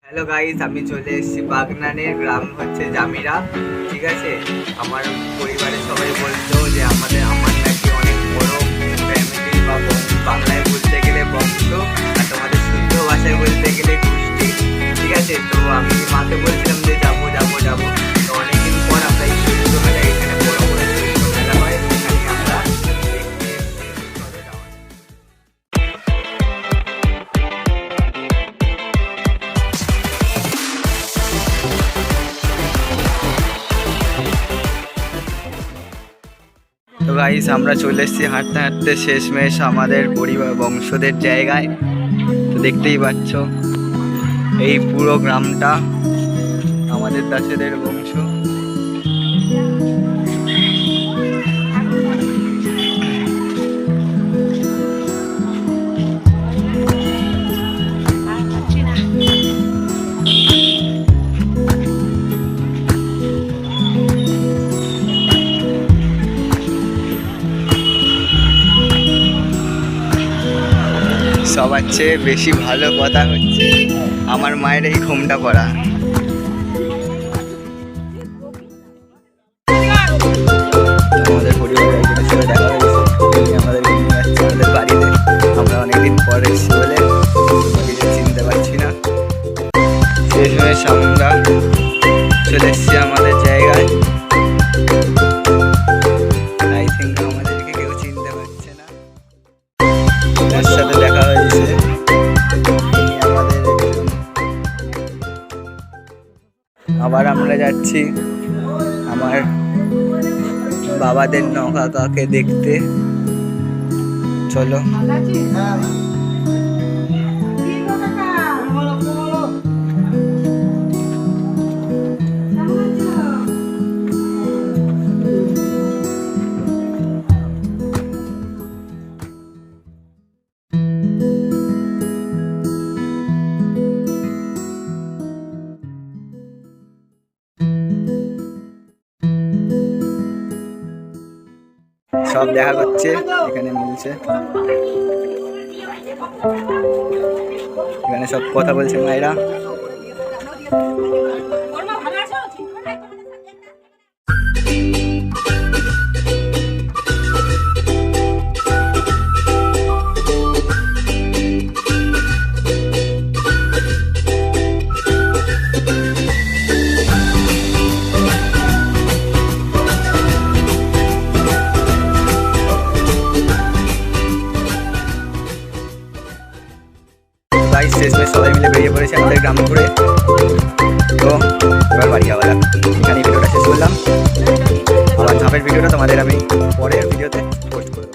Hello guys, আমি চলে এসেছি বাগনানের গ্রাম হচ্ছে জামিরা। ঠিক আছে, আমার পরিবারের সবাই বলতো যে আমার নাকি অনেক বড় ফ্যামিলি বা বাংলায় বলতে গেলে বংশ, আর তোমাদের শুদ্ধ ভাষায় বলতে গেলে গোষ্ঠী। ঠিক আছে, তো আমি মাকে বলছিলাম যে যাবো যাবো যাবো। তো অনেকদিন পর আমরা এই চৈত্র মেলায়, এখানে বড় বড় চৈত্র মেলা হয়, এখানে আমরা দেখতে এসেছি। চলো যাওয়া যাক। তো গাইস, আমরা চলে এসেছি হাঁটতে হাঁটতে শেষমেশ আমাদের পরিবার বংশদের জায়গায়। তো দেখতেই পাচ্ছ এই পুরো গ্রামটা আমাদের দাসেদের বংশ। সবার চেয়ে বেশি ভালো কথা হচ্ছে আমার মায়ের এই ঘুমটা পড়া। আমাদের পরিবারের একজনের সাথে দেখা হয়েছে, আমাদেরকে নিয়ে যাচ্ছে আমাদের বাড়িতে। আমরা অনেকদিন পরে এসেছি বলে কিছু চিনতে পারছি না। শেষমেশ আমরা চলে এসেছি আমাদের জায়গায়। আই থিঙ্ক আমাদেরকে কেউ চিনতে পারছে না। তার সাথে দেখা হয়েছে, আবার আমরা যাচ্ছি আমার বাবাদের নৌকাকে দেখতে। চলো। সব দেখা করছে, এখানে মিলছে, এখানে সব কথা বলছে মায়েরা। শেষমেশ সবাই মিলে বেরিয়ে পড়েছে আমাদের গ্রাম ঘুরে। তো এবার বাড়ি যাওয়া যাক। এখানে ভিডিওটা শেষ করলাম। আমার ধাপের ভিডিওটা তোমাদের আমি পরের ভিডিওতে পোস্ট করব।